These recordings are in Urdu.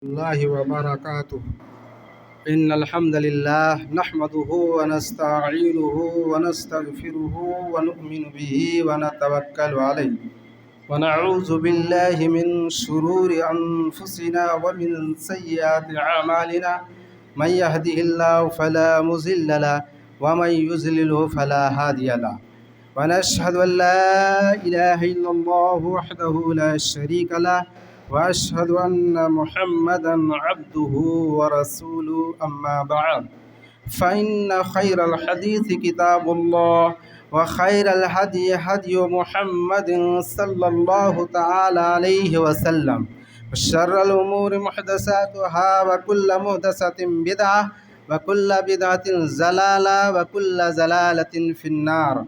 الله وبركاته. إن الحمد لله نحمده ونستعينه ونستغفره ونؤمن به ونتوكل عليه ونعوذ بالله من شرور أنفسنا ومن سيئات أعمالنا. من يهده الله فلا مضل له ومن يضلله فلا هادي له. ونشهد أن لا إله إلا الله وحده لا شريك له وأشهد أن محمدا عبده ورسوله. أما بعد فإن خير الحديث كتاب الله وخير الهدي هدي محمد صلى الله تعالى عليه وسلم وشر الأمور محدثاتها وكل محدثة بدعة وكل بدعة ضلالة وكل ضلالة في النار.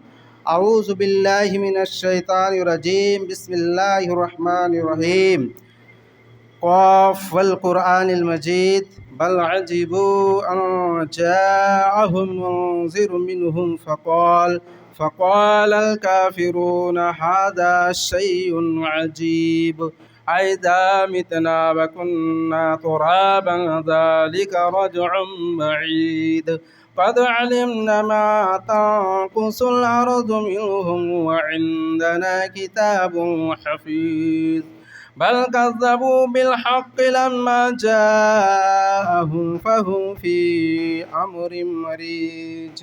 أعوذ بالله من الشيطان الرجيم. بسم الله الرحمن الرحيم. قاف والقرآن المجيد بل عجبوا أن جاءهم منذر منهم فقال الكافرون هذا شيء عجيب أئذا متنا وكنا ترابا ذلك رجع بعيد قد علمنا ما تنقص الأرض منهم وعندنا كتاب حفيظ بل كذبوا بالحق لما جاءهم فهم في أمر مريج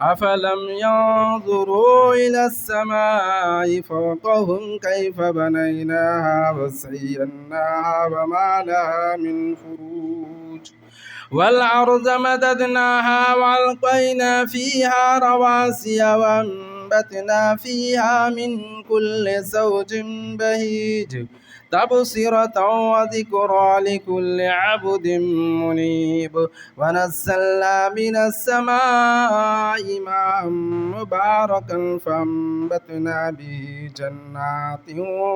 أفلم ينظروا إلى السماء فوقهم كيف بنيناها وزيناها وما لها من فروج والأرض مددناها وألقينا فيها رواسي وأنبتنا فيها من كل زوج بهيج تبصرة وذكرى لكل عبد منيب ونزلنا من السماء ماء مباركا فأنبتنا به جنات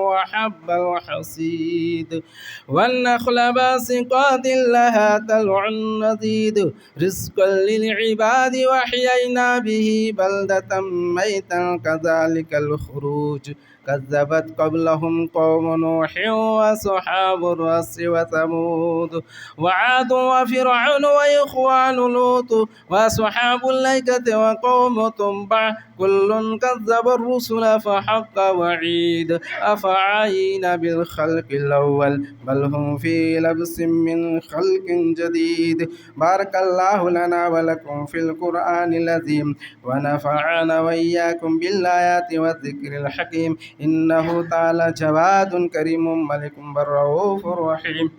وحب الحصيد والنخل باسقات لها طلع نضيد رزقا للعباد وأحيينا به بلدة ميتا كذلك الخروج كذبت قبلهم قوم نوح وأصحاب الرس وثمود وعاد وفرعون وإخوان لوط وأصحاب الأيكة وقوم تبع كل كذب الرسل فحق وعيد أفعينا بالخلق الأول بل هم في لبس من خلق جديد. بارك الله لنا ولكم في القرآن العظيم ونفعنا وإياكم بالآيات والذكر الحكيم. إنه تعالى جواد كريم ملك رؤوف رحيم.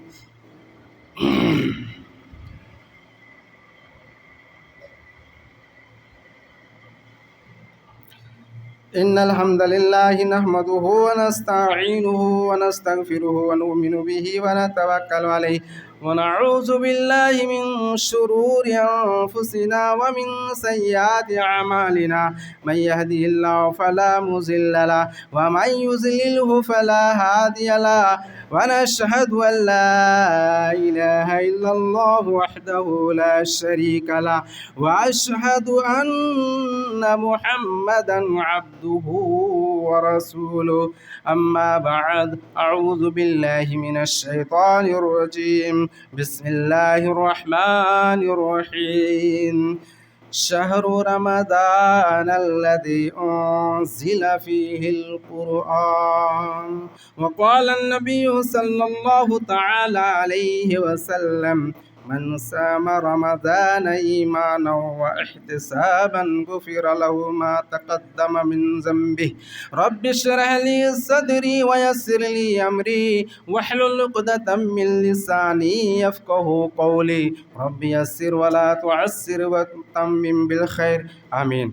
إن الحمد لله نحمده ونستعينه ونستغفره ونؤمن به ونتوكل عليه ونعوذ بالله من شرور أنفسنا ومن سيئات أعمالنا. من يهده الله فلا مضل له ومن يضلله فلا هادي له ونشهد أن لا إله إلا الله وحده لا شريك له وأشهد أن محمدا عبده ورسوله. أما بعد أعوذ بالله من الشيطان الرجيم. بسم الله الرحمن الرحيم. شهر رمضان الذي أنزل فيه القرآن. وقال النبي صلى الله تعالى عليه وسلم من صام رمضان إيمانا واحتسابا غفر له ما تقدم من ذنبه. رب اشرح لي صدري ويسر لي أمري واحلل عقدة من لساني يفقه قولي. رب يسر ولا تعسر وتمم بالخير آمین.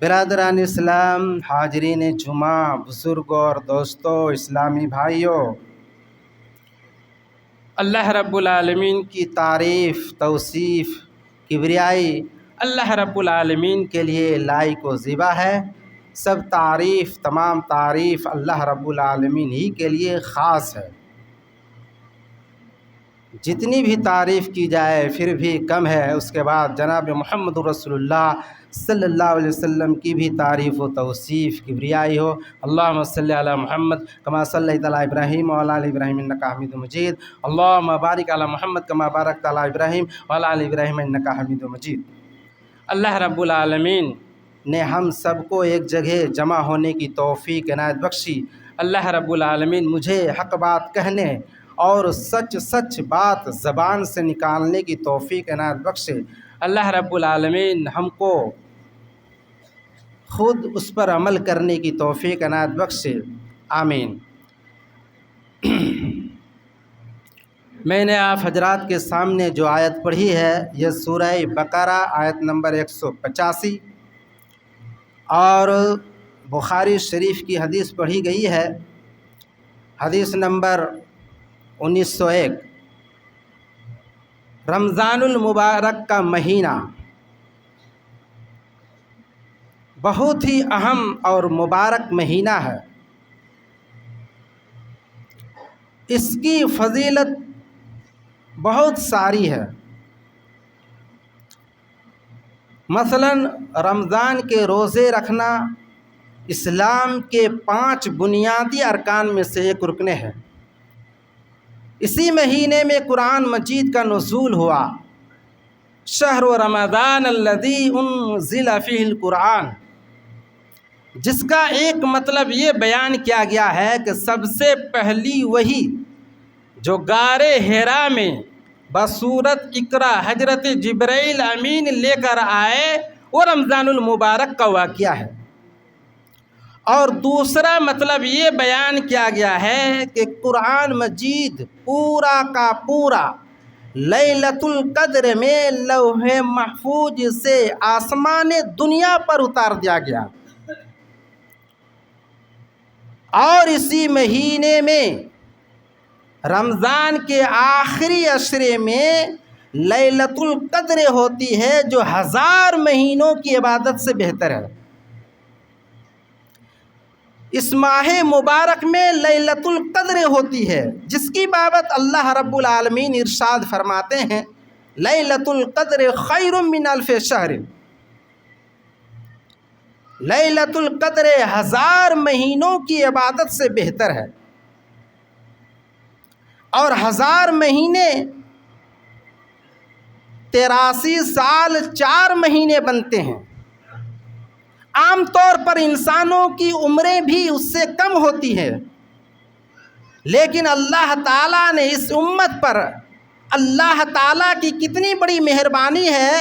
برادران اسلام، حاضرین جمعہ، بزرگ اور دوستوں، اسلامی بھائیوں، اللہ رب العالمین کی تعریف، توصیف، کبریائی اللہ رب العالمین کے لیے لائق و زیبا ہے. سب تعریف، تمام تعریف اللہ رب العالمین ہی کے لیے خاص ہے. جتنی بھی تعریف کی جائے پھر بھی کم ہے۔ اس کے بعد جناب محمد رسول اللہ صلی اللہ علیہ وسلم کی بھی تعریف و توصیف کبریائی ہو۔ اللہم صلی علی محمد کما صلیت علی ابراہیم وعلی آل ابراہیم انک حمید مجید۔ اللہم بارک علی محمد کما بارکت علی ابراہیم وعلی آل ابراہیم انک حمید مجید۔ اللہ رب العالمین نے ہم سب کو ایک جگہ جمع ہونے کی توفیق عنایت بخشی۔ اللہ رب العالمین مجھے حق بات کہنے اور سچ سچ بات زبان سے نکالنے کی توفیق عنایت بخشے۔ اللہ رب العالمین ہم کو خود اس پر عمل کرنے کی توفیق عنایت بخشے، آمین۔ میں نے آپ حضرات کے سامنے جو آیت پڑھی ہے یہ سورہ بقرہ آیت نمبر 185 اور بخاری شریف کی حدیث پڑھی گئی ہے، حدیث نمبر 1901۔ رمضان المبارک کا مہینہ بہت ہی اہم اور مبارک مہینہ ہے۔ اس کی فضیلت بہت ساری ہے۔ مثلاً رمضان کے روزے رکھنا اسلام کے 5 بنیادی ارکان میں سے ایک رکن ہے۔ اسی مہینے میں قرآن مجید کا نزول ہوا، شہر رمضان الذی انزل فیہ القرآن، جس کا ایک مطلب یہ بیان کیا گیا ہے کہ سب سے پہلی وحی جو غار حرا میں بصورت اقرا حضرت جبرائیل امین لے کر آئے وہ رمضان المبارک کا واقعہ ہے۔ اور دوسرا مطلب یہ بیان کیا گیا ہے کہ قرآن مجید پورا کا پورا لیلۃ القدر میں لوح محفوظ سے آسمان دنیا پر اتار دیا گیا، اور اسی مہینے میں رمضان کے آخری عشرے میں لیلۃ القدر ہوتی ہے جو 1000 مہینوں کی عبادت سے بہتر ہے۔ اس ماہ مبارک میں لیلۃ القدر ہوتی ہے جس کی بابت اللہ رب العالمین ارشاد فرماتے ہیں، لیلۃ القدر خیر من الف شہر، لیلۃ القدر 1000 مہینوں کی عبادت سے بہتر ہے۔ اور 1000 مہینے 83 سال 4 مہینے بنتے ہیں۔ عام طور پر انسانوں کی عمریں بھی اس سے کم ہوتی ہیں، لیکن اللہ تعالیٰ نے اس امت پر، اللہ تعالیٰ کی کتنی بڑی مہربانی ہے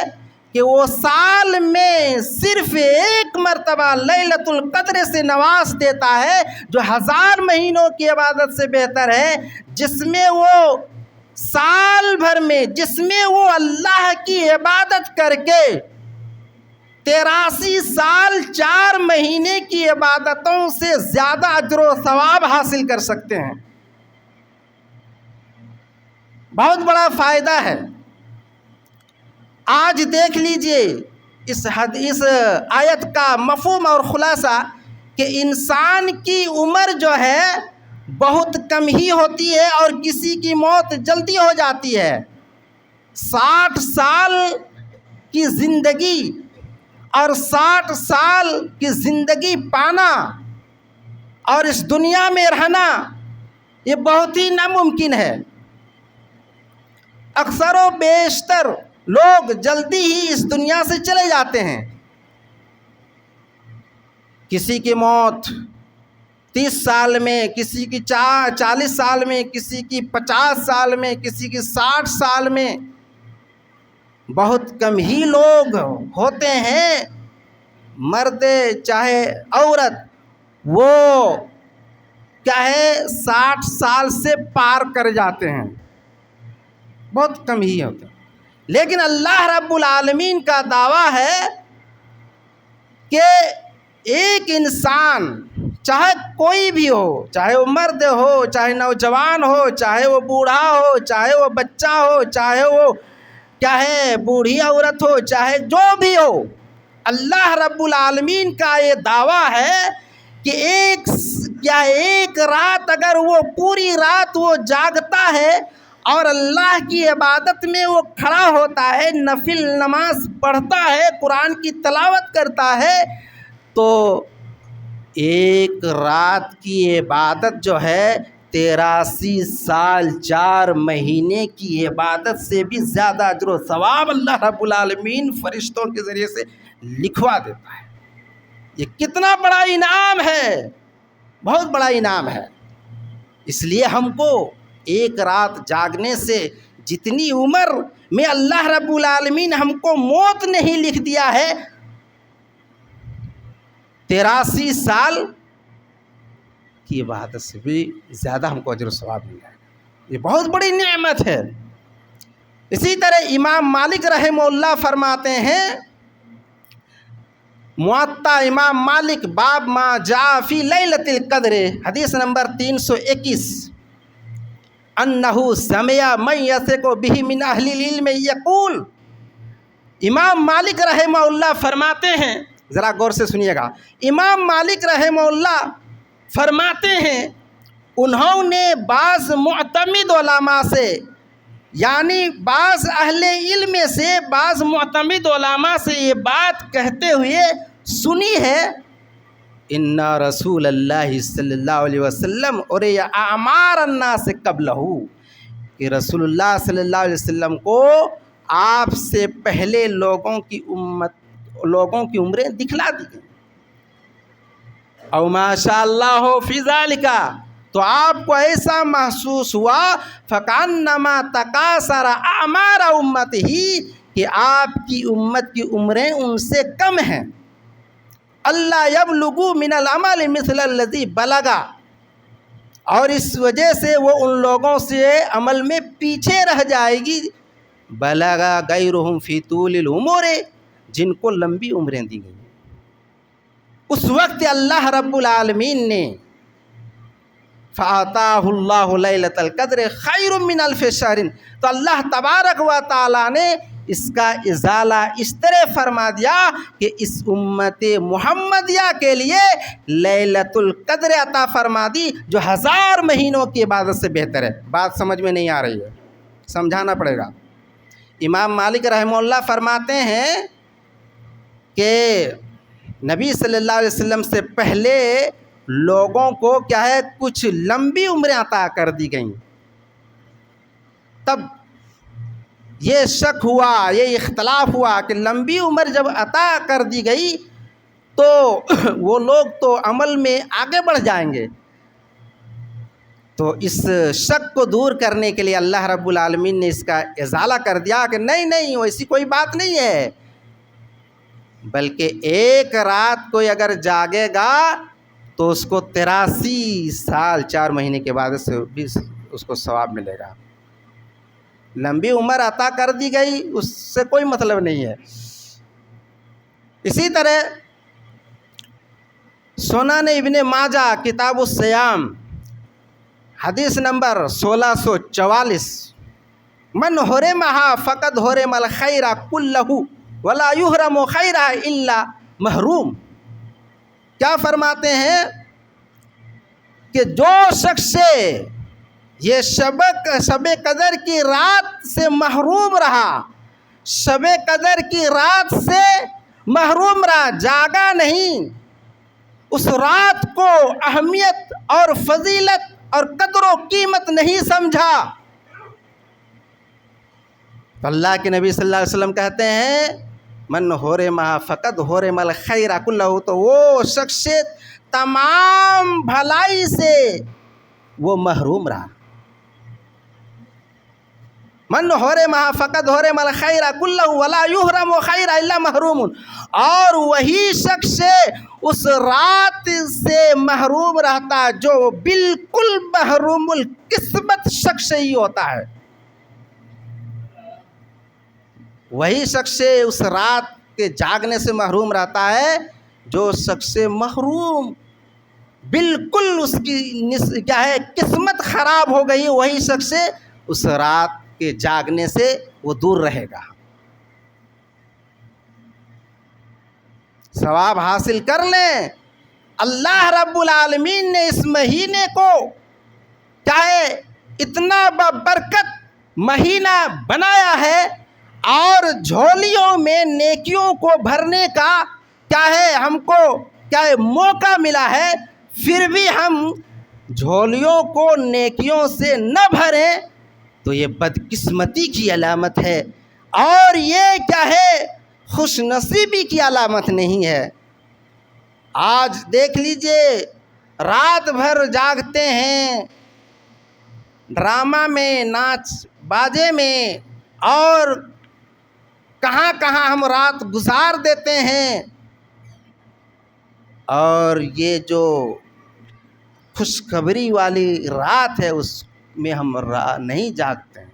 کہ وہ سال میں صرف ایک مرتبہ لیلۃ القدر سے نواز دیتا ہے جو 1000 مہینوں کی عبادت سے بہتر ہے، جس میں وہ سال بھر میں جس میں وہ اللہ کی عبادت کر کے 83 سال 4 مہینے کی عبادتوں سے زیادہ اجر و ثواب حاصل کر سکتے ہیں۔ بہت بڑا فائدہ ہے۔ آج دیکھ لیجئے اس آیت کا مفہوم اور خلاصہ کہ انسان کی عمر جو ہے بہت کم ہی ہوتی ہے اور کسی کی موت جلدی ہو جاتی ہے۔ 60 سال کی زندگی اور 60 سال کی زندگی پانا اور اس دنیا میں رہنا یہ بہت ہی ناممکن ہے۔ اکثر و بیشتر لوگ جلدی ہی اس دنیا سے چلے جاتے ہیں۔ کسی کی موت 30 سال میں، کسی کی 40 سال میں، کسی کی 50 سال میں، کسی کی 60 سال میں، بہت کم ہی لوگ ہوتے ہیں، مرد چاہے عورت، وہ کیا ہے 60 سال سے پار کر جاتے ہیں، بہت کم ہی ہوتے ہیں۔ لیکن اللہ رب العالمین کا دعویٰ ہے کہ ایک انسان چاہے کوئی بھی ہو، چاہے وہ مرد ہو، چاہے نوجوان ہو، چاہے وہ بوڑھا ہو، چاہے وہ بچہ ہو، چاہے وہ کیا ہے بوڑھی عورت ہو، چاہے جو بھی ہو، اللہ رب العالمین کا یہ دعویٰ ہے کہ ایک رات اگر وہ پوری رات وہ جاگتا ہے اور اللہ کی عبادت میں وہ کھڑا ہوتا ہے، نفل نماز پڑھتا ہے، قرآن کی تلاوت کرتا ہے، تو ایک رات کی عبادت جو ہے 83 سال 4 مہینے کی عبادت سے بھی زیادہ اجر و ثواب اللہ رب العالمین فرشتوں کے ذریعے سے لکھوا دیتا ہے۔ یہ کتنا بڑا انعام ہے، بہت بڑا انعام ہے۔ اس لیے ہم کو ایک رات جاگنے سے جتنی عمر میں اللہ رب العالمین ہم کو موت نہیں لکھ دیا ہے، 83 سال کی عبادت سے بھی زیادہ ہم کو اجر و ثواب مل جائے گا۔ یہ بہت بڑی نعمت ہے۔ اسی طرح امام مالک رحمہ اللہ فرماتے ہیں، موطا امام مالک باب ما جاء فی لیلۃ القدر، حدیث نمبر 321، انہ سمع من یثق بہ من اہل العلم یقول، امام مالک رحمہ اللہ فرماتے ہیں، ذرا غور سے سنیے گا، امام مالک رحمہ اللہ فرماتے ہیں انہوں نے بعض معتمد علماء سے، یعنی بعض اہل علم سے، بعض معتمد علماء سے یہ بات کہتے ہوئے سنی ہے، ان رسول اللہ صلی اللہ علیہ وسلم اور اعمار الناس قبلہ، کہ رسول اللہ صلی اللہ علیہ وسلم کو آپ سے پہلے لوگوں کی عمریں دکھلا دی گئیں، او ماشاء اللہ فی ذالک، تو آپ کو ایسا محسوس ہوا فکانما تکاثر اعمار امتہ، کہ آپ کی امت کی عمریں ان سے کم ہیں، اللہ یبلغوا من العمل مثل الذی بلغ، اور اس وجہ سے وہ ان لوگوں سے عمل میں پیچھے رہ جائے گی، بلغ غیرہم فی طول العمر، جن کو لمبی عمریں دی گئی۔ اس وقت اللہ رب العالمین نے فَآتَاهُ اللَّهُ لَيْلَةَ الْقَدْرِ خَيْرٌ مِّنَ أَلْفِ شَهْرٍ، تو اللہ تبارک و تعالیٰ نے اس کا ازالہ اس طرح فرما دیا کہ اس امت محمدیہ کے لیے لیلۃ القدر عطا فرما دی، جو 1000 مہینوں کی عبادت سے بہتر ہے۔ بات سمجھ میں نہیں آ رہی ہے، سمجھانا پڑے گا۔ امام مالک رحمہ اللہ فرماتے ہیں کہ نبی صلی اللہ علیہ وسلم سے پہلے لوگوں کو کیا ہے، کچھ لمبی عمریں عطا کر دی گئیں، تب یہ شک ہوا، یہ اختلاف ہوا کہ لمبی عمر جب عطا کر دی گئی تو وہ لوگ تو عمل میں آگے بڑھ جائیں گے، تو اس شک کو دور کرنے کے لیے اللہ رب العالمین نے اس کا ازالہ کر دیا کہ نہیں ویسی کوئی بات نہیں ہے، بلکہ ایک رات کوئی اگر جاگے گا تو اس کو 83 سال 4 مہینے کے بعد سے بھی اس کو ثواب ملے گا۔ لمبی عمر عطا کر دی گئی، اس سے کوئی مطلب نہیں ہے۔ اسی طرح سنن ابن ماجہ کتاب الصیام، حدیث نمبر 1644، من حرمہا فقد حرم الخیر کلہ ولا یحرم خیرہ الا محروم، کیا فرماتے ہیں کہ جو شخص یہ شب قدر کی رات سے محروم رہا، شب قدر کی رات سے محروم رہا، جاگا نہیں، اس رات کو اہمیت اور فضیلت اور قدر و قیمت نہیں سمجھا، تو اللہ کے نبی صلی اللہ علیہ وسلم کہتے ہیں من حرم فقد حرم الخیر کلہ، تو وہ شخص تمام بھلائی سے وہ محروم رہا۔ من حرم فقد حرم الخیر کلہ ولا یحرم خیر الا محروم، اور وہی شخص اس رات سے محروم رہتا جو بالکل محروم القسمت شخص ہی ہوتا ہے، وہی شخص اس رات کے جاگنے سے محروم رہتا ہے جو شخص محروم بالکل اس کی کیا ہے قسمت خراب ہو گئی، وہی شخص اس رات کے جاگنے سے وہ دور رہے گا۔ ثواب حاصل کر لیں۔ اللہ رب العالمین نے اس مہینے کو کیا ہے اتنا بابرکت مہینہ بنایا ہے اور جھولیوں میں نیکیوں کو بھرنے کا کیا ہے ہم کو کیا ہے موقع ملا ہے، پھر بھی ہم جھولیوں کو نیکیوں سے نہ بھریں تو یہ بدقسمتی کی علامت ہے، اور یہ کیا ہے خوش نصیبی کی علامت نہیں ہے۔ آج دیکھ لیجئے رات بھر جاگتے ہیں، ڈرامہ میں، ناچ باجے میں، اور کہاں کہاں ہم رات گزار دیتے ہیں، اور یہ جو خوشخبری والی رات ہے اس میں ہم نہیں جاگتے ہیں۔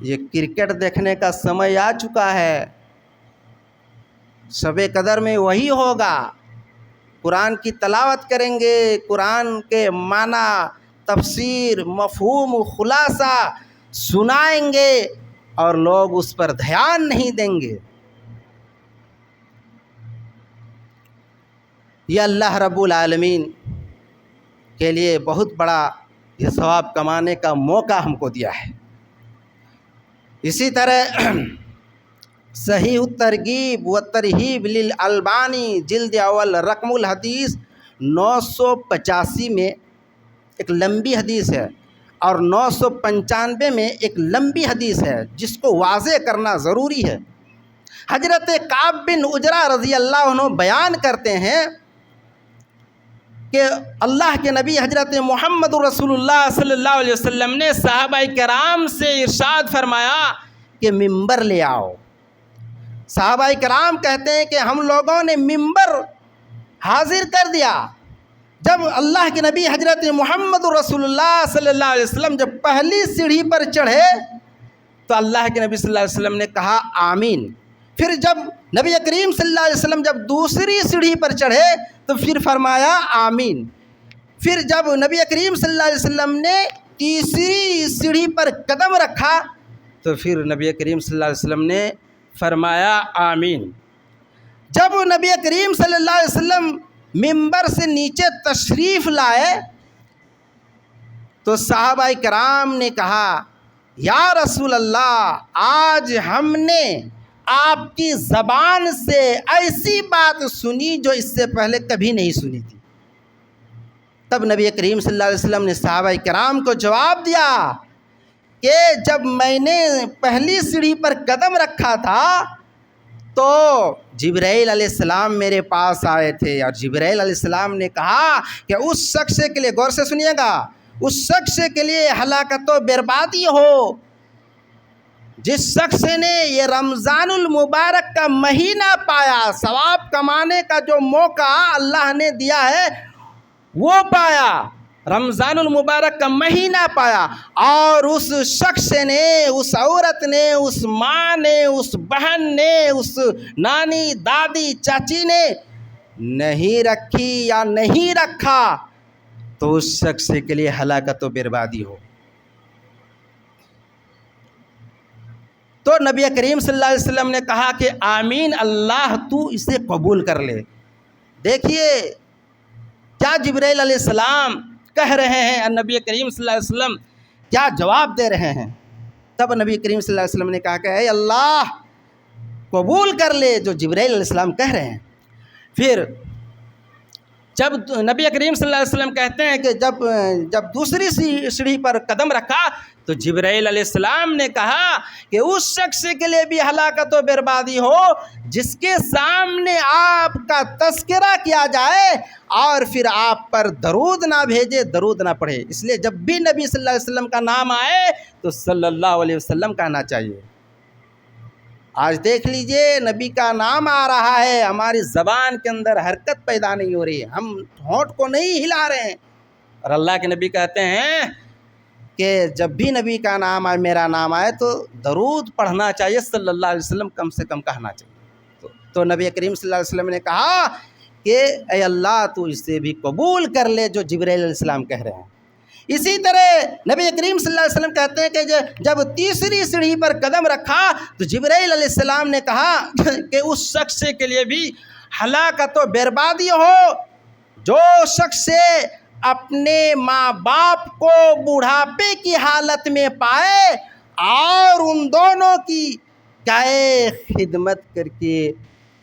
یہ کرکٹ دیکھنے کا سمے آ چکا ہے، شب قدر میں وہی ہوگا، قرآن کی تلاوت کریں گے، قرآن کے معنی، تفسیر، مفہوم، خلاصہ سنائیں گے اور لوگ اس پر دھیان نہیں دیں گے۔ یہ اللہ رب العالمین کے لیے بہت بڑا یہ ثواب کمانے کا موقع ہم کو دیا ہے۔ اسی طرح صحیح الترغیب و ترہیب للالبانی جلد اول رقم الحدیث 985 میں ایک لمبی حدیث ہے، اور 995 میں ایک لمبی حدیث ہے جس کو واضح کرنا ضروری ہے۔ حضرت کعب بن عجرہ رضی اللہ عنہ بیان کرتے ہیں کہ اللہ کے نبی حضرت محمد رسول اللہ صلی اللہ علیہ وسلم نے صحابہ کرام سے ارشاد فرمایا کہ ممبر لے آؤ۔ صحابہ کرام کہتے ہیں کہ ہم لوگوں نے ممبر حاضر کر دیا۔ جب اللہ کے نبی حضرت محمد رسول اللہ صلی اللہ علیہ وسلم جب پہلی سیڑھی پر چڑھے تو اللہ کے نبی صلی اللہ علیہ وسلم نے کہا آمین۔ پھر جب نبی کریم صلی اللہ علیہ وسلم جب دوسری سیڑھی پر چڑھے تو پھر فرمایا آمین۔ پھر جب نبی کریم صلی اللہ علیہ وسلم نے تیسری سیڑھی پر قدم رکھا تو پھر نبی کریم صلی اللہ علیہ وسلم نے فرمایا آمین۔ جب نبی کریم صلی اللہ علیہ وسلم ممبر سے نیچے تشریف لائے تو صحابہ کرام نے کہا یا رسول اللہ، آج ہم نے آپ کی زبان سے ایسی بات سنی جو اس سے پہلے کبھی نہیں سنی تھی۔ تب نبی کریم صلی اللہ علیہ وسلم نے صحابہ کرام کو جواب دیا کہ جب میں نے پہلی سیڑھی پر قدم رکھا تھا تو جبرائیل علیہ السلام میرے پاس آئے تھے، اور جبرائیل علیہ السلام نے کہا کہ اس شخص کے لیے، غور سے سنیے گا، اس شخص کے لیے ہلاکت و بربادی ہو جس شخص نے یہ رمضان المبارک کا مہینہ پایا، ثواب کمانے کا جو موقع اللہ نے دیا ہے وہ پایا، رمضان المبارک کا مہینہ پایا، اور اس شخص نے، اس عورت نے، اس ماں نے، اس بہن نے، اس نانی، دادی، چاچی نے نہیں رکھی یا نہیں رکھا تو اس شخص کے لیے ہلاکت و بربادی ہو۔ تو نبی کریم صلی اللہ علیہ وسلم نے کہا کہ آمین، اللہ تو اسے قبول کر لے۔ دیکھیے کیا جبرائیل علیہ السلام کہہ رہے ہیں، اور نبی کریم صلی اللہ علیہ وسلم کیا جواب دے رہے ہیں۔ تب نبی کریم صلی اللہ علیہ وسلم نے کہا کہ اے اللہ قبول کر لے جو جبرائیل علیہ السلام کہہ رہے ہیں۔ پھر جب نبی کریم صلی اللہ علیہ وسلم کہتے ہیں کہ جب دوسری سیڑھی پر قدم رکھا تو جبرائیل علیہ السلام نے کہا کہ اس شخص کے لیے بھی ہلاکت و بربادی ہو جس کے سامنے آپ کا تذکرہ کیا جائے اور پھر آپ پر درود نہ بھیجے، درود نہ پڑھے۔ اس لیے جب بھی نبی صلی اللہ علیہ وسلم کا نام آئے تو صلی اللہ علیہ وسلم کہنا چاہیے۔ آج دیکھ لیجئے نبی کا نام آ رہا ہے، ہماری زبان کے اندر حرکت پیدا نہیں ہو رہی ہے، ہم ہونٹ کو نہیں ہلا رہے ہیں، اور اللہ کے نبی کہتے ہیں کہ جب بھی نبی کا نام آئے، میرا نام آئے تو درود پڑھنا چاہیے، صلی اللہ علیہ وسلم کم سے کم کہنا چاہیے۔ تو نبی کریم صلی اللہ علیہ وسلم نے کہا کہ اے اللہ تو اسے بھی قبول کر لے جو جبرائیل علیہ السلام کہہ رہے ہیں۔ اسی طرح نبی کریم صلی اللہ علیہ وسلم کہتے ہیں کہ جب تیسری سیڑھی پر قدم رکھا تو جبرائیل علیہ السلام نے کہا کہ اس شخص کے لیے بھی ہلاکت و بربادی ہو جو شخص اپنے ماں باپ کو بڑھاپے کی حالت میں پائے اور ان دونوں کی کیا ہے خدمت کر کے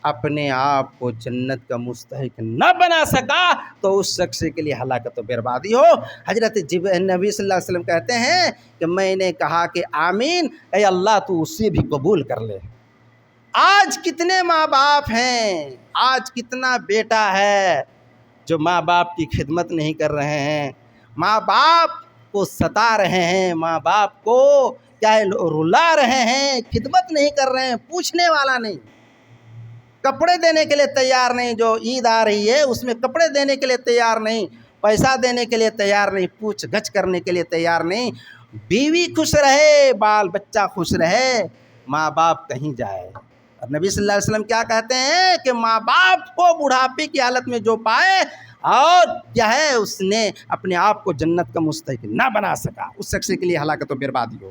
اپنے آپ کو جنت کا مستحق نہ بنا سکا تو اس شخص کے لیے ہلاکت و بربادی ہو۔ حضرت نبی صلی اللہ علیہ وسلم کہتے ہیں کہ میں نے کہا کہ آمین، اے اللہ تو اسے بھی قبول کر لے۔ آج کتنے ماں باپ ہیں، آج کتنا بیٹا ہے جو ماں باپ کی خدمت نہیں کر رہے ہیں، ماں باپ کو ستا رہے ہیں، ماں باپ کو کیا ہے رلا رہے ہیں، خدمت نہیں کر رہے ہیں، پوچھنے والا نہیں، کپڑے دینے کے لیے تیار نہیں، جو عید آ رہی ہے اس میں کپڑے دینے کے لیے تیار نہیں، پیسہ دینے کے لیے تیار نہیں، پوچھ گچھ کرنے کے لیے تیار نہیں۔ بیوی خوش رہے، بال بچہ خوش رہے، ماں باپ کہیں جائے۔ اور نبی صلی اللہ علیہ وسلم کیا کہتے ہیں کہ ماں باپ کو بڑھاپے کی حالت میں جو پائے اور کیا ہے اس نے اپنے آپ کو جنت کا مستحق نہ بنا سکا، اس شخص کے لیے ہلاکت و بربادی ہو۔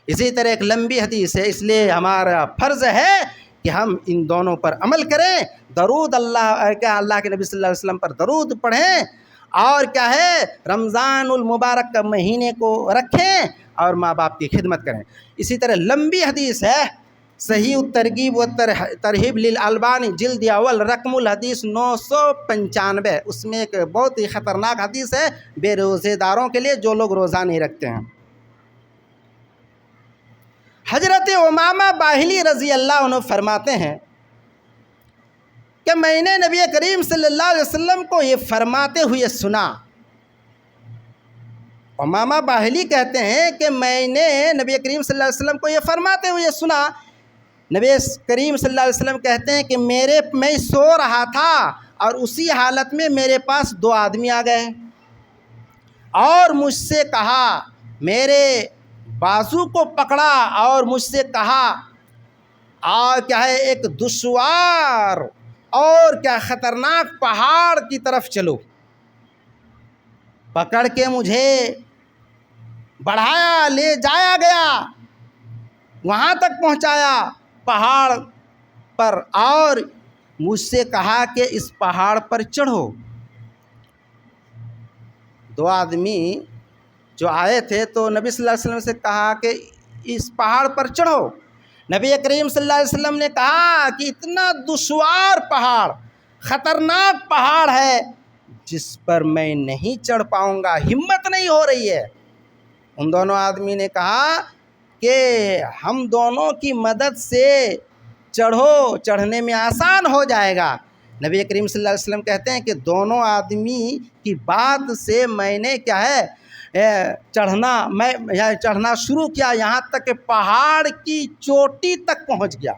اسی طرح ایک لمبی حدیث ہے، اس لیے ہمارا فرض ہے کہ ہم ان دونوں پر عمل کریں، درود اللہ کے نبی صلی اللہ علیہ وسلم پر درود پڑھیں، اور کیا ہے رمضان المبارک کا مہینے کو رکھیں اور ماں باپ کی خدمت کریں۔ اسی طرح لمبی حدیث ہے، صحیح الترغیب و ترہیب للالبانی جلد اول رقم الحدیث 995، اس میں ایک بہت ہی خطرناک حدیث ہے بے روزے داروں کے لیے جو لوگ روزہ نہیں رکھتے ہیں۔ حضرت امامہ باہلی رضی اللہ عنہ فرماتے ہیں کہ میں نے نبی کریم صلی اللہ علیہ وسلم کو یہ فرماتے ہوئے سنا۔ امامہ باہلی کہتے ہیں کہ میں نے نبی کریم صلی اللہ علیہ وسلم کو یہ فرماتے ہوئے سنا۔ نبی کریم صلی اللہ علیہ وسلم کہتے ہیں کہ میں سو رہا تھا اور اسی حالت میں میرے پاس دو آدمی آ گئے اور مجھ سے کہا، میرے بازو کو پکڑا اور مجھ سے کہا اور کیا ہے ایک دشوار اور کیا خطرناک پہاڑ کی طرف چلو۔ پکڑ کے مجھے بڑھایا، لے جایا گیا، وہاں تک پہنچایا پہاڑ پر، اور مجھ سے کہا کہ اس پہاڑ پر چڑھو۔ دو آدمی جو آئے تھے تو نبی صلی اللہ علیہ وسلم سے کہا کہ اس پہاڑ پر چڑھو۔ نبی کریم صلی اللہ علیہ وسلم نے کہا کہ اتنا دشوار پہاڑ، خطرناک پہاڑ ہے جس پر میں نہیں چڑھ پاؤں گا، ہمت نہیں ہو رہی ہے۔ ان دونوں آدمی نے کہا کہ ہم دونوں کی مدد سے چڑھو، چڑھنے میں آسان ہو جائے گا۔ نبی کریم صلی اللہ علیہ وسلم کہتے ہیں کہ دونوں آدمی کی بات سے میں نے کیا ہے چڑھنا شروع کیا، یہاں تک کہ پہاڑ کی چوٹی تک پہنچ گیا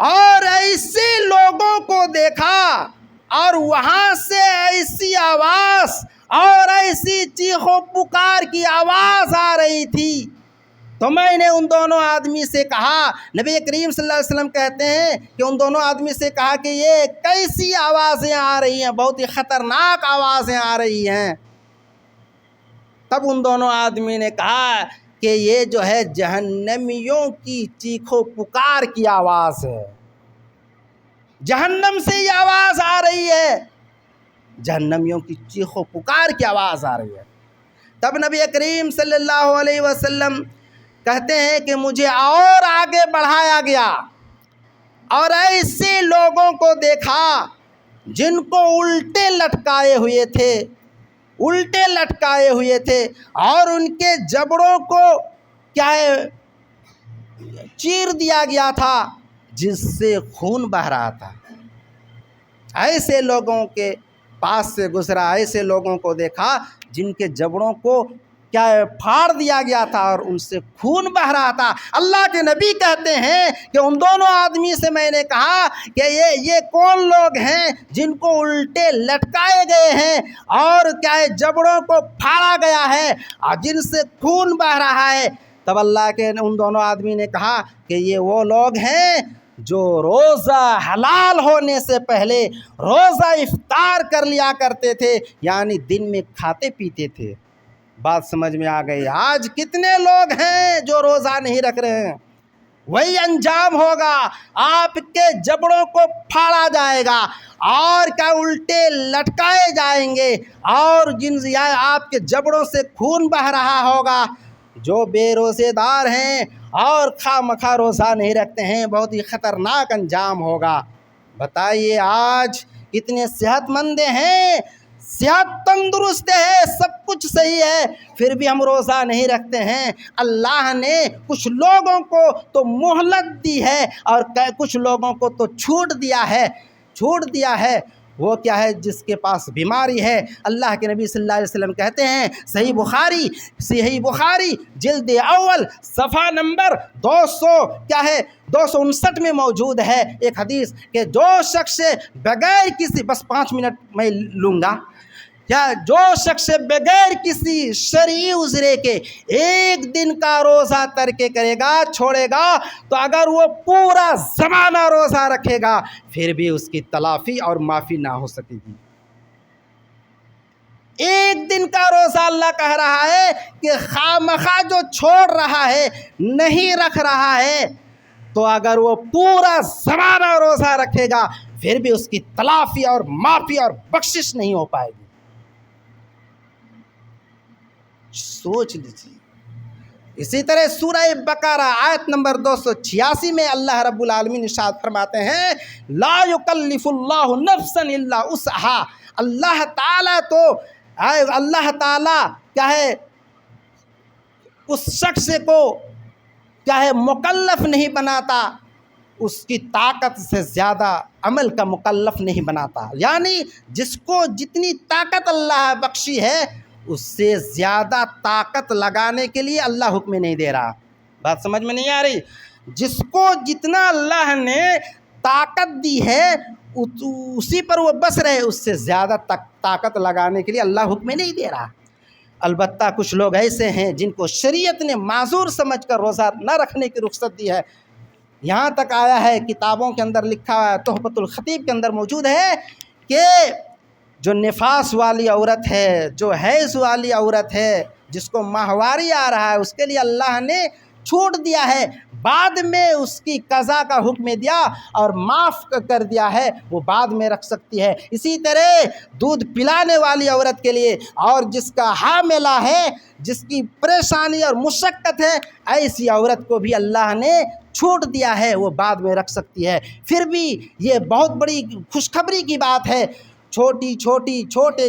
اور ایسے لوگوں کو دیکھا اور وہاں سے ایسی آواز اور ایسی چیخ و پکار کی آواز آ رہی تھی تو میں نے ان دونوں آدمی سے کہا، نبی کریم صلی اللہ علیہ وسلم کہتے ہیں کہ ان دونوں آدمی سے کہا کہ یہ کیسی آوازیں آ رہی ہیں، بہت ہی خطرناک آوازیں آ رہی ہیں۔ تب ان دونوں آدمی نے کہا کہ یہ جو ہے جہنمیوں کی چیخ و پکار کی آواز ہے، جہنم سے یہ آواز آ رہی ہے، جہنمیوں کی چیخ و پکار کی آواز آ رہی ہے۔ تب نبی کریم صلی اللہ علیہ وسلم کہتے ہیں کہ مجھے اور آگے بڑھایا گیا اور ایسے لوگوں کو دیکھا جن کو الٹے لٹکائے ہوئے تھے اور ان کے جبڑوں کو کیا ہے چیر دیا گیا تھا جس سے خون بہہ رہا تھا۔ ایسے لوگوں کے پاس سے گزرا، ایسے لوگوں کو دیکھا جن کے جبڑوں کو کیا پھاڑ دیا گیا تھا اور ان سے خون بہہ رہا تھا۔ اللہ کے نبی کہتے ہیں کہ ان دونوں آدمی سے میں نے کہا کہ یہ کون لوگ ہیں جن کو الٹے لٹکائے گئے ہیں اور کیا ہے جبڑوں کو پھاڑا گیا ہے اور جن سے خون بہہ رہا ہے۔ تب اللہ کے ان دونوں آدمی نے کہا کہ یہ وہ لوگ ہیں جو روزہ حلال ہونے سے پہلے روزہ افطار کر لیا کرتے تھے، یعنی دن میں کھاتے پیتے تھے۔ بات سمجھ میں آ گئی؟ آج کتنے لوگ ہیں جو روزہ نہیں رکھ رہے ہیں، وہی انجام ہوگا، آپ کے جبڑوں کو پھاڑا جائے گا اور کیا الٹے لٹکائے جائیں گے، اور آپ کے جبڑوں سے خون بہہ رہا ہوگا۔ جو بے روزے دار ہیں اور خواہ مخواہ روزہ نہیں رکھتے ہیں، بہت ہی خطرناک انجام ہوگا۔ بتائیے آج کتنے صحت مند ہیں، صحت تندرست ہے، سب کچھ صحیح ہے، پھر بھی ہم روزہ نہیں رکھتے ہیں۔ اللہ نے کچھ لوگوں کو تو مہلت دی ہے اور کچھ لوگوں کو تو چھوٹ دیا ہے۔ وہ کیا ہے؟ جس کے پاس بیماری ہے۔ اللہ کے نبی صلی اللہ علیہ وسلم کہتے ہیں، صحیح بخاری جلد اول صفحہ نمبر 259 میں موجود ہے ایک حدیث کہ جو شخص بغیر کسی، بس 5 منٹ میں لوں گا، جو شخص بغیر کسی شرعی عذرے کے ایک دن کا روزہ ترک کرے گا، چھوڑے گا، تو اگر وہ پورا زمانہ روزہ رکھے گا پھر بھی اس کی تلافی اور معافی نہ ہو سکے گی۔ ایک دن کا روزہ اللہ کہہ رہا ہے کہ خواہ مخواہ جو چھوڑ رہا ہے، نہیں رکھ رہا ہے، تو اگر وہ پورا زمانہ روزہ رکھے گا پھر بھی اس کی تلافی اور معافی اور بخشش نہیں ہو پائے گی۔ سوچ لیجیے۔ اسی طرح سورہ بقرہ آیت نمبر 286 میں اللہ رب العالمین ارشاد فرماتے ہیں، لا یکلف اللہ نفسا الا وسعہا۔ اللہ تعالیٰ کیا ہے اس شخص کو کیا ہے مکلف نہیں بناتا، اس کی طاقت سے زیادہ عمل کا مکلف نہیں بناتا، یعنی جس کو جتنی طاقت اللہ بخشی ہے اس سے زیادہ طاقت لگانے کے لیے اللہ حکم نہیں دے رہا۔ بات سمجھ میں نہیں آ رہی؟ جس کو جتنا اللہ نے طاقت دی ہے اسی پر وہ بس رہے، اس سے زیادہ طاقت لگانے کے لیے اللہ حکم نہیں دے رہا۔ البتہ کچھ لوگ ایسے ہیں جن کو شریعت نے معذور سمجھ کر روزہ نہ رکھنے کی رخصت دی ہے۔ یہاں تک آیا ہے، کتابوں کے اندر لکھا ہوا ہے، تحفۃ الخطیب کے اندر موجود ہے کہ جو نفاس والی عورت ہے، جو حیض والی عورت ہے، جس کو ماہواری آ رہا ہے، اس کے لیے اللہ نے چھوٹ دیا ہے، بعد میں اس کی قضا کا حکم دیا اور معاف کر دیا ہے، وہ بعد میں رکھ سکتی ہے۔ اسی طرح دودھ پلانے والی عورت کے لیے اور جس کا حاملہ ہے، جس کی پریشانی اور مشقت ہے، ایسی عورت کو بھی اللہ نے چھوٹ دیا ہے، وہ بعد میں رکھ سکتی ہے۔ پھر بھی یہ بہت بڑی خوشخبری کی بات ہے، چھوٹے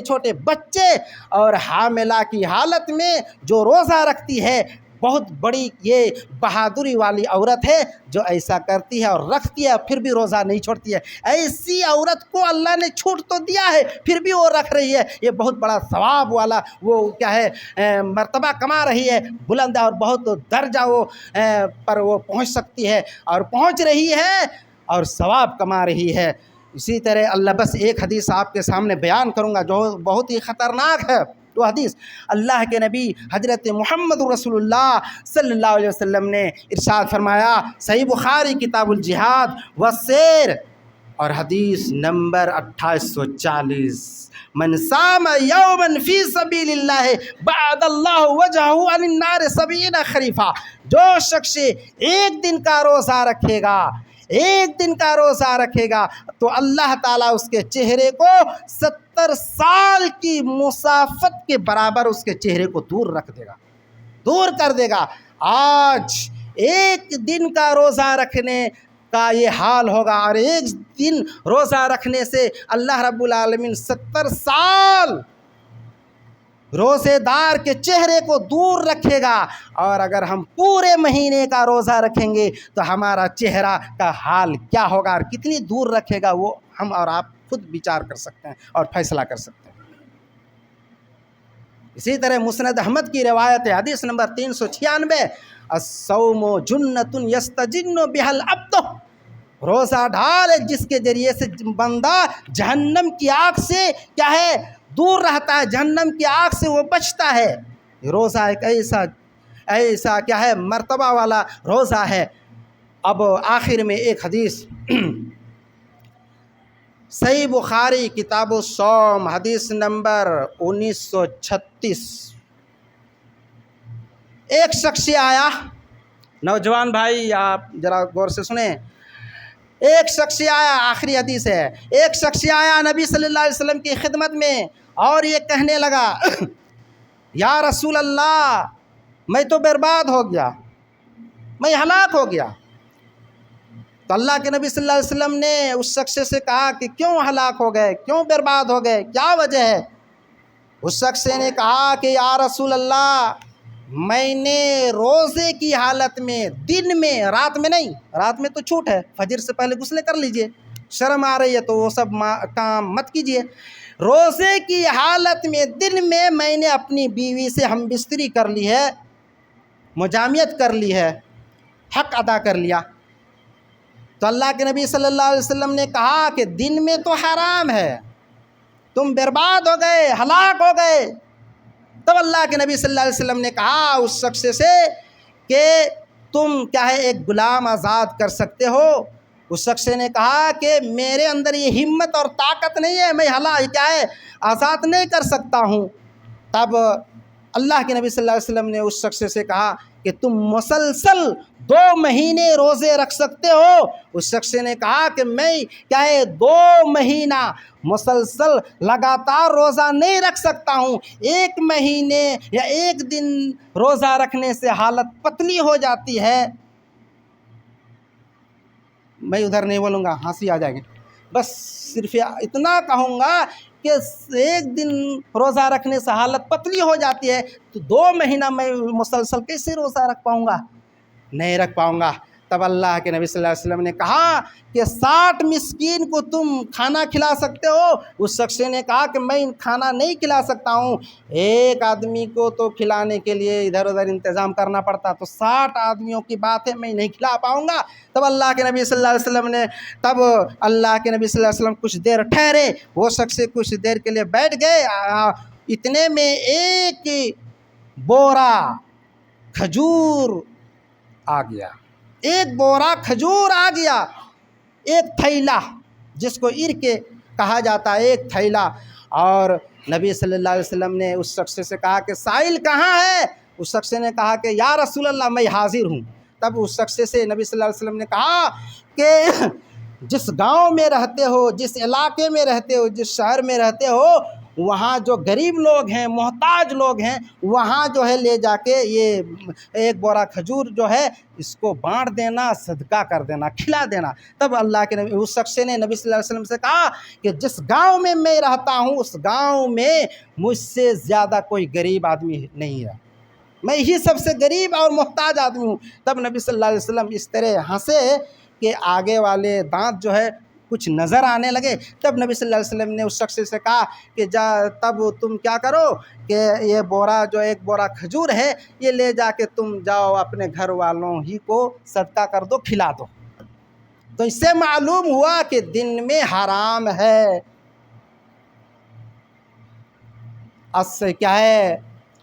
چھوٹے بچے اور حاملہ کی حالت میں جو روزہ رکھتی ہے، بہت بڑی یہ بہادری والی عورت ہے جو ایسا کرتی ہے اور رکھتی ہے، پھر بھی روزہ نہیں چھوڑتی ہے۔ ایسی عورت کو اللہ نے چھوٹ تو دیا ہے پھر بھی وہ رکھ رہی ہے، یہ بہت بڑا ثواب والا وہ کیا ہے مرتبہ کما رہی ہے، بلند اور بہت درجہ وہ پر وہ پہنچ سکتی ہے اور پہنچ رہی ہے اور ثواب کما رہی ہے۔ اسی طرح اللہ، بس ایک حدیث آپ کے سامنے بیان کروں گا جو بہت ہی خطرناک ہے۔ وہ حدیث اللہ کے نبی حضرت محمد رسول اللہ صلی اللہ علیہ وسلم نے ارشاد فرمایا، صحیح بخاری کتاب الجہاد والسیر اور حدیث نمبر 2840، من صام یوما فی سبیل اللہ بعد اللہ وجہہ عن النار 70 خریفہ۔ جو شخص ایک دن کا روزہ رکھے گا، ایک دن کا روزہ رکھے گا تو اللہ تعالیٰ اس کے چہرے کو 70 سال کی مسافت کے برابر اس کے چہرے کو دور رکھ دے گا، دور کر دے گا۔ آج ایک دن کا روزہ رکھنے کا یہ حال ہوگا، اور ایک دن روزہ رکھنے سے اللہ رب العالمین 70 سال روزے دار کے چہرے کو دور رکھے گا۔ اور اگر ہم پورے مہینے کا روزہ رکھیں گے تو ہمارا چہرہ کا حال کیا ہوگا اور کتنی دور رکھے گا، وہ ہم اور آپ خود وچار کر سکتے ہیں اور فیصلہ کر سکتے ہیں۔ اسی طرح مسند احمد کی روایت ہے، حدیث نمبر 396، الصوم جنۃ یستجن بها العبد۔ روزہ ڈھال ہے جس کے ذریعے سے بندہ جہنم کی آگ سے کیا ہے دور رہتا ہے، جہنم کی آگ سے وہ بچتا ہے۔ روزہ ایک ایسا کیا ہے مرتبہ والا روزہ ہے۔ اب آخر میں ایک حدیث صحیح بخاری کتاب الصوم حدیث نمبر 1936، ایک شخص آیا نوجوان بھائی آپ ذرا غور سے سنیں، ایک شخص آیا، آخری حدیث ہے، ایک شخص آیا نبی صلی اللہ علیہ وسلم کی خدمت میں اور یہ کہنے لگا یا رسول اللہ میں تو برباد ہو گیا، میں ہلاک ہو گیا۔ تو اللہ کے نبی صلی اللہ علیہ وسلم نے اس شخص سے کہا کہ کیوں ہلاک ہو گئے، کیوں برباد ہو گئے، کیا وجہ ہے؟ اس شخص نے کہا کہ یا رسول اللہ میں نے روزے کی حالت میں، دن میں، رات میں نہیں، رات میں تو چھوٹ ہے، فجر سے پہلے غسل کر لیجئے، شرم آ رہی ہے تو وہ سب کام مت کیجئے، روزے کی حالت میں دن میں نے اپنی بیوی سے ہم بستری کر لی ہے، مجامعت کر لی ہے، حق ادا کر لیا۔ تو اللہ کے نبی صلی اللہ علیہ وسلم نے کہا کہ دن میں تو حرام ہے، تم برباد ہو گئے، ہلاک ہو گئے۔ تب اللہ کے نبی صلی اللہ علیہ وسلم نے کہا اس شخص سے کہ تم کیا ہے ایک غلام آزاد کر سکتے ہو؟ اس شخص نے کہا کہ میرے اندر یہ ہمت اور طاقت نہیں ہے، میں کیا ہے آزاد نہیں کر سکتا ہوں۔ تب اللہ کے نبی صلی اللہ علیہ وسلم نے اس شخص سے کہا کہ تم مسلسل 2 مہینے روزے رکھ سکتے ہو؟ اس شخص نے کہا کہ میں کیا ہے 2 مہینہ مسلسل لگاتار روزہ نہیں رکھ سکتا ہوں، 1 مہینے یا 1 دن روزہ رکھنے سے حالت پتلی ہو جاتی ہے۔ میں ادھر نہیں بولوں گا، ہنسی آ جائے گی، بس صرف اتنا کہوں گا کہ 1 دن روزہ رکھنے سے حالت پتلی ہو جاتی ہے، تو 2 مہینہ میں مسلسل کیسے روزہ رکھ پاؤں گا؟ نہیں رکھ پاؤں گا۔ تب اللہ کے نبی صلی اللہ علیہ وسلم نے کہا کہ 60 مسکین کو تم کھانا کھلا سکتے ہو؟ اس شخص نے کہا کہ میں کھانا نہیں کھلا سکتا ہوں، 1 آدمی کو تو کھلانے کے لیے ادھر ادھر انتظام کرنا پڑتا، تو 60 آدمیوں کی بات ہے میں نہیں کھلا پاؤں گا۔ تب اللہ کے نبی صلی اللہ علیہ وسلم نے کچھ دیر ٹھہرے، وہ شخص کچھ دیر کے لیے بیٹھ گئے، اتنے میں ایک بورا کھجور آ گیا، ایک بورا کھجور آ گیا، ایک تھیلا جس کو عرق کہا جاتا ہے، ایک تھیلا۔ اور نبی صلی اللہ علیہ وسلم نے اس شخص سے کہا کہ سائل کہاں ہے؟ اس شخص نے کہا کہ یا رسول اللہ میں حاضر ہوں۔ تب اس شخص سے نبی صلی اللہ علیہ وسلم نے کہا کہ جس گاؤں میں رہتے ہو، جس علاقے میں رہتے ہو، جس شہر میں رہتے ہو، وہاں جو غریب لوگ ہیں، محتاج لوگ ہیں، وہاں جو ہے لے جا کے یہ 1 بورا کھجور جو ہے اس کو بانٹ دینا، صدقہ کر دینا، کھلا دینا۔ تب اللہ کے نبی اس شخص نے نبی صلی اللہ علیہ وسلم سے کہا کہ جس گاؤں میں میں رہتا ہوں اس گاؤں میں مجھ سے زیادہ کوئی غریب آدمی نہیں ہے، میں ہی سب سے غریب اور محتاج آدمی ہوں۔ تب نبی صلی اللہ علیہ وسلم اس طرح ہنسے کہ آگے والے دانت جو ہے کچھ نظر آنے لگے۔ تب نبی صلی اللہ علیہ وسلم نے اس شخص سے کہا کہ تب تم کیا کرو کہ یہ بورا جو 1 بورا کھجور ہے یہ لے جا کے تم جاؤ اپنے گھر والوں ہی کو صدقہ کر دو، کھلا دو۔ تو اس سے معلوم ہوا کہ دن میں حرام ہے۔ اس سے کیا ہے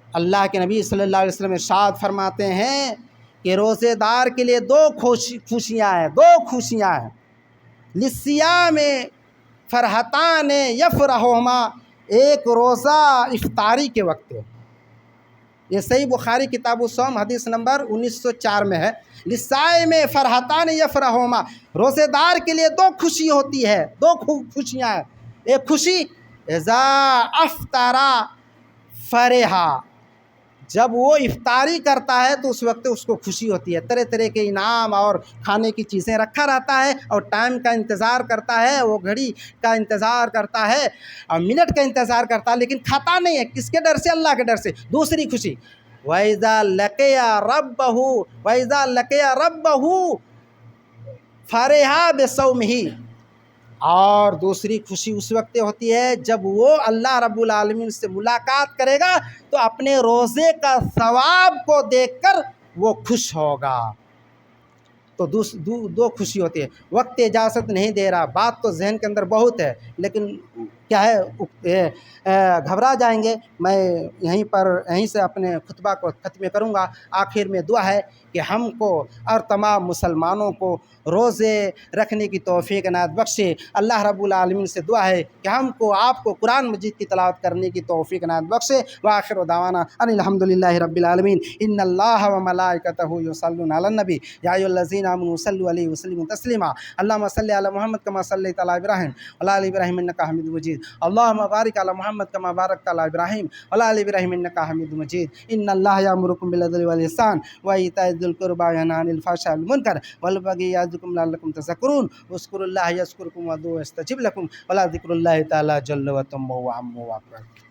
اللہ کے نبی صلی اللہ علیہ وسلم ارشاد فرماتے ہیں کہ روزے دار کے لیے 2 خوشیاں ہیں، 2 خوشیاں ہیں، للصیام فرحتان یفرحہما، ایک روزہ افطاری کے وقت، یہ صحیح بخاری کتاب الصوم حدیث نمبر 1904 میں ہے، للصائم فرحتان یفرحہما، روزے دار کے لیے 2 خوشی ہوتی ہے، 2 خوشیاں ہیں۔ ایک خوشی اذا افطر فرحا، جب وہ افطاری کرتا ہے تو اس وقت اس کو خوشی ہوتی ہے، طرح طرح کے انعام اور کھانے کی چیزیں رکھا رہتا ہے، اور ٹائم کا انتظار کرتا ہے، وہ گھڑی کا انتظار کرتا ہے اور منٹ کا انتظار کرتا ہے، لیکن کھاتا نہیں ہے، کس کے ڈر سے؟ اللہ کے ڈر سے۔ دوسری خوشی وَإِذَا لَقِيَ رَبَّهُ فَرِحَ بِصَوْمِهِ، اور دوسری خوشی اس وقت ہوتی ہے جب وہ اللہ رب العالمین سے ملاقات کرے گا تو اپنے روزے کا ثواب کو دیکھ کر وہ خوش ہوگا۔ تو 2 خوشی ہوتی ہے۔ وقت اجازت نہیں دے رہا، بات تو ذہن کے اندر بہت ہے، لیکن کیا ہے گھبرا جائیں گے۔ میں یہیں سے اپنے خطبہ کو ختم کروں گا۔ آخر میں دعا ہے کہ ہم کو اور تمام مسلمانوں کو روزے رکھنے کی توفیق عنایت بخشے۔ اللہ رب العالمین سے دعا ہے کہ ہم کو آپ کو قرآن مجید کی تلاوت کرنے کی توفیق عنایت بخشے۔ وآخر دعوانا ان الحمد للہ رب العالمین۔ ان اللہ وملائکتہ یصلون علی النبی یا ایھا الذین آمنوا صلوا علیہ وسلموا تسلیما۔ اللہم صل علی محمد کما صلیت علی ابراہیم وعلی آل ابراہیم انک حمید مجید۔ اللہم بارک علی محمد کما بارکت علی ابراہیم وعلی آل ابراہیم انک حمید مجید۔ ان اللہ یأمرکم بالعدل والإحسان وإیتاء ذی القربى وینہی عن الفحشاء والمنکر والبغی یعظکم لعلکم تذکرون واذکروا اللہ یذکرکم وادعوہ یستجب لکم ولذکر اللہ تعالی جل وتم وعم واکبر۔